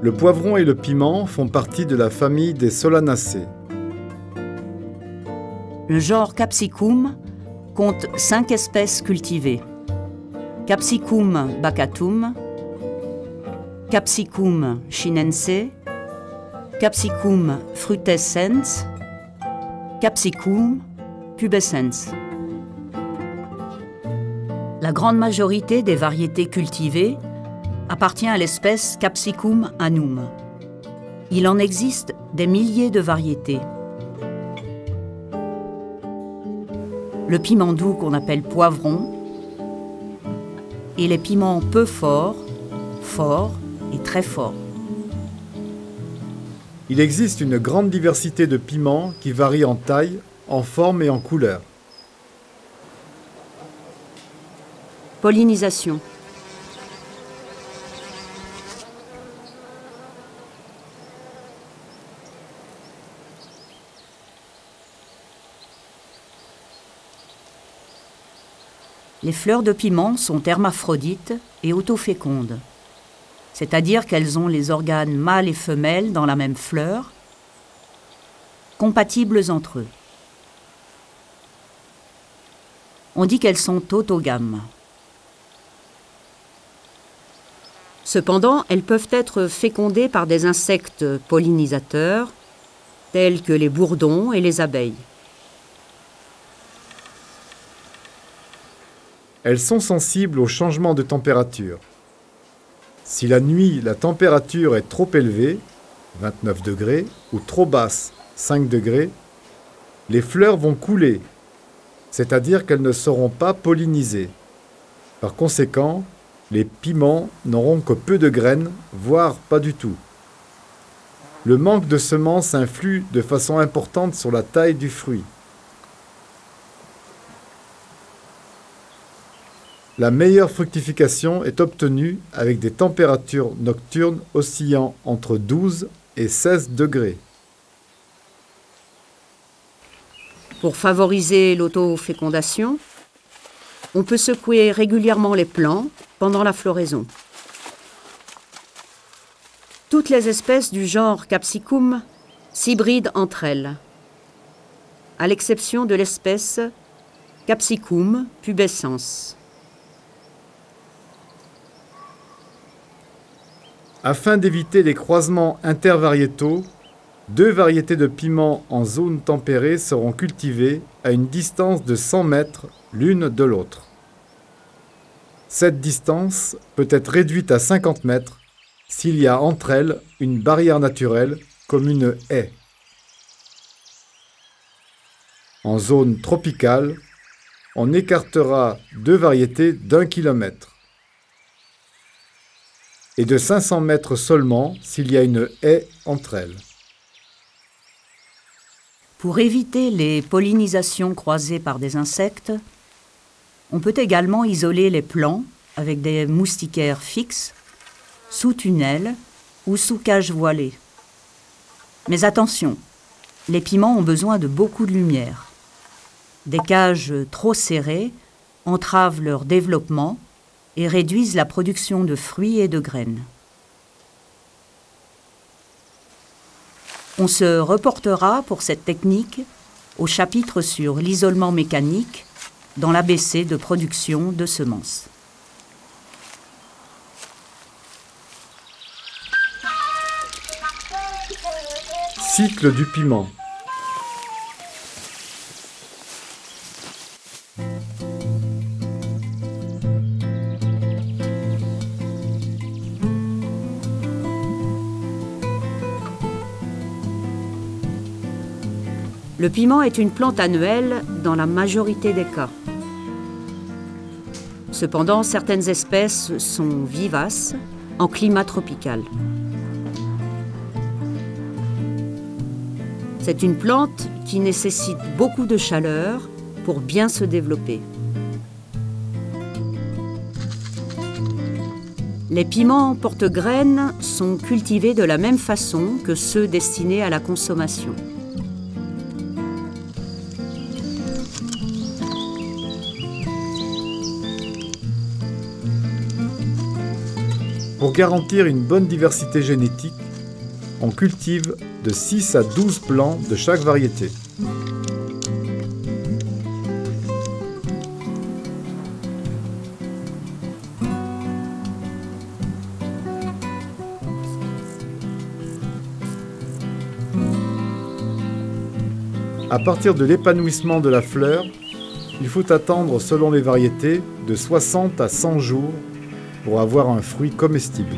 Le poivron et le piment font partie de la famille des Solanacées. Le genre Capsicum compte 5 espèces cultivées. Capsicum bacatum, Capsicum chinense, Capsicum frutescens, Capsicum pubescens. La grande majorité des variétés cultivées appartient à l'espèce Capsicum annuum. Il en existe des milliers de variétés. Le piment doux qu'on appelle poivron et les piments peu forts, forts et très forts. Il existe une grande diversité de piments qui varient en taille, en forme et en couleur. Pollinisation. Les fleurs de piment sont hermaphrodites et autofécondes, c'est-à-dire qu'elles ont les organes mâles et femelles dans la même fleur, compatibles entre eux. On dit qu'elles sont autogames. Cependant, elles peuvent être fécondées par des insectes pollinisateurs, tels que les bourdons et les abeilles. Elles sont sensibles aux changements de température. Si la nuit, la température est trop élevée, 29 degrés, ou trop basse, 5 degrés, les fleurs vont couler, c'est-à-dire qu'elles ne seront pas pollinisées. Par conséquent, les piments n'auront que peu de graines, voire pas du tout. Le manque de semences influe de façon importante sur la taille du fruit. La meilleure fructification est obtenue avec des températures nocturnes oscillant entre 12 et 16 degrés. Pour favoriser l'autofécondation, on peut secouer régulièrement les plants pendant la floraison. Toutes les espèces du genre Capsicum s'hybrident entre elles, à l'exception de l'espèce Capsicum pubescens. Afin d'éviter les croisements intervariétaux, 2 variétés de piments en zone tempérée seront cultivées à une distance de 100 mètres l'une de l'autre. Cette distance peut être réduite à 50 mètres s'il y a entre elles une barrière naturelle comme une haie. En zone tropicale, on écartera 2 variétés d'1 kilomètre et de 500 mètres seulement s'il y a une haie entre elles. Pour éviter les pollinisations croisées par des insectes, on peut également isoler les plants avec des moustiquaires fixes, sous tunnel ou sous cage voilée. Mais attention, les piments ont besoin de beaucoup de lumière. Des cages trop serrées entravent leur développement et réduisent la production de fruits et de graines. On se reportera pour cette technique au chapitre sur l'isolement mécanique dans l'ABC de production de semences. Cycle du piment. Le piment est une plante annuelle dans la majorité des cas. Cependant, certaines espèces sont vivaces en climat tropical. C'est une plante qui nécessite beaucoup de chaleur pour bien se développer. Les piments porte-graines sont cultivés de la même façon que ceux destinés à la consommation. Pour garantir une bonne diversité génétique, on cultive de 6 à 12 plants de chaque variété. À partir de l'épanouissement de la fleur, il faut attendre, selon les variétés, de 60 à 100 jours pour avoir un fruit comestible.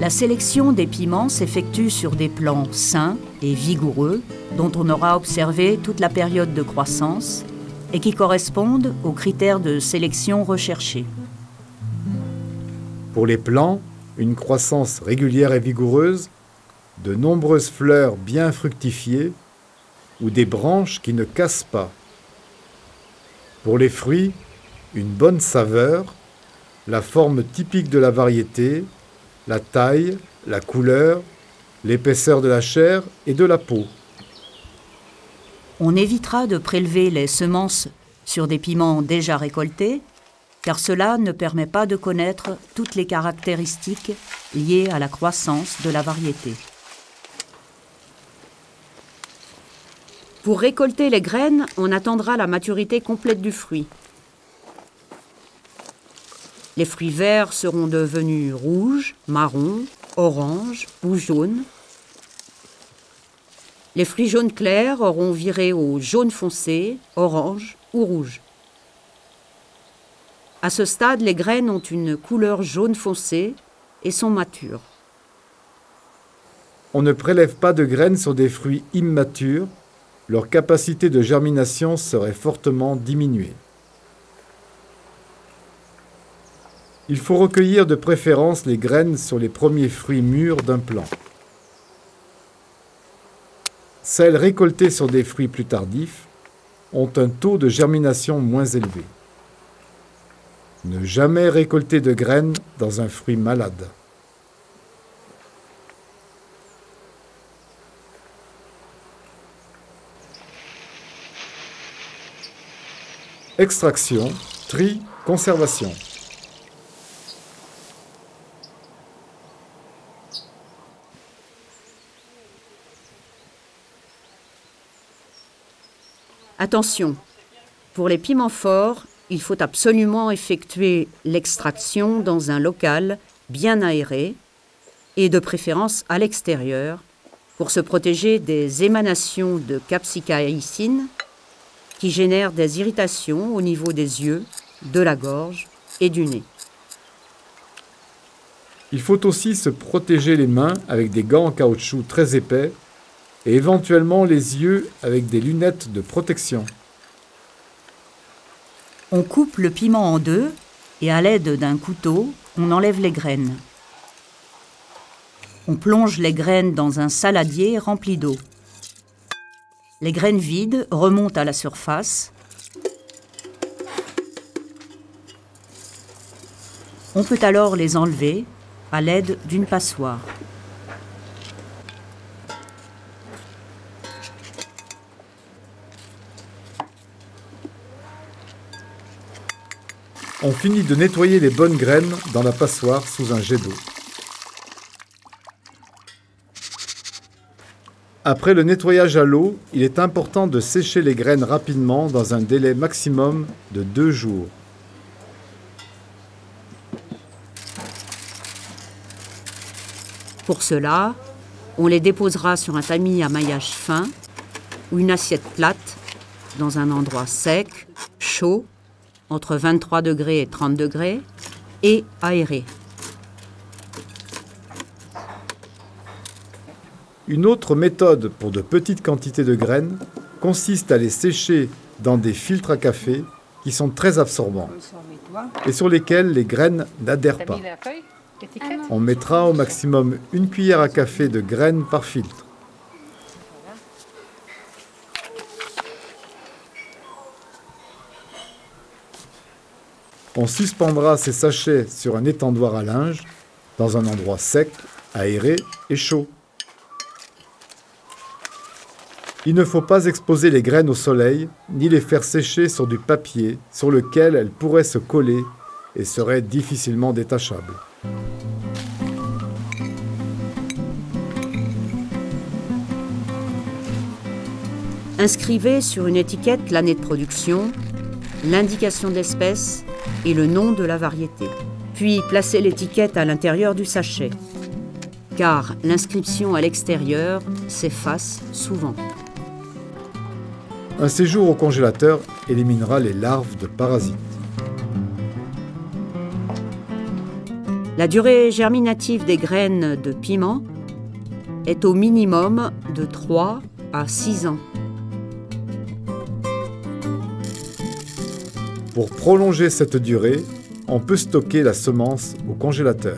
La sélection des piments s'effectue sur des plants sains et vigoureux dont on aura observé toute la période de croissance et qui correspondent aux critères de sélection recherchés. Pour les plants, une croissance régulière et vigoureuse, de nombreuses fleurs bien fructifiées ou des branches qui ne cassent pas. Pour les fruits, une bonne saveur, la forme typique de la variété, la taille, la couleur, l'épaisseur de la chair et de la peau. On évitera de prélever les semences sur des piments déjà récoltés, car cela ne permet pas de connaître toutes les caractéristiques liées à la croissance de la variété. Pour récolter les graines, on attendra la maturité complète du fruit. Les fruits verts seront devenus rouges, marrons, oranges ou jaunes. Les fruits jaunes clairs auront viré au jaune foncé, orange ou rouge. À ce stade, les graines ont une couleur jaune foncé et sont matures. On ne prélève pas de graines sur des fruits immatures, leur capacité de germination serait fortement diminuée. Il faut recueillir de préférence les graines sur les premiers fruits mûrs d'un plant. Celles récoltées sur des fruits plus tardifs ont un taux de germination moins élevé. Ne jamais récolter de graines dans un fruit malade. Extraction, tri, conservation. Attention, pour les piments forts, il faut absolument effectuer l'extraction dans un local bien aéré et de préférence à l'extérieur pour se protéger des émanations de capsaïcine qui génèrent des irritations au niveau des yeux, de la gorge et du nez. Il faut aussi se protéger les mains avec des gants en caoutchouc très épais et éventuellement les yeux avec des lunettes de protection. On coupe le piment en deux et à l'aide d'un couteau, on enlève les graines. On plonge les graines dans un saladier rempli d'eau. Les graines vides remontent à la surface. On peut alors les enlever à l'aide d'une passoire. On finit de nettoyer les bonnes graines dans la passoire sous un jet d'eau. Après le nettoyage à l'eau, il est important de sécher les graines rapidement dans un délai maximum de 2 jours. Pour cela, on les déposera sur un tamis à maillage fin ou une assiette plate dans un endroit sec, chaud, entre 23 degrés et 30 degrés, et aéré. Une autre méthode pour de petites quantités de graines consiste à les sécher dans des filtres à café qui sont très absorbants et sur lesquels les graines n'adhèrent pas. On mettra au maximum 1 cuillère à café de graines par filtre. On suspendra ces sachets sur un étendoir à linge dans un endroit sec, aéré et chaud. Il ne faut pas exposer les graines au soleil, ni les faire sécher sur du papier sur lequel elles pourraient se coller et seraient difficilement détachables. Inscrivez sur une étiquette l'année de production, l'indication d'espèce et le nom de la variété. Puis placez l'étiquette à l'intérieur du sachet, car l'inscription à l'extérieur s'efface souvent. Un séjour au congélateur éliminera les larves de parasites. La durée germinative des graines de piment est au minimum de 3 à 6 ans. Pour prolonger cette durée, on peut stocker la semence au congélateur.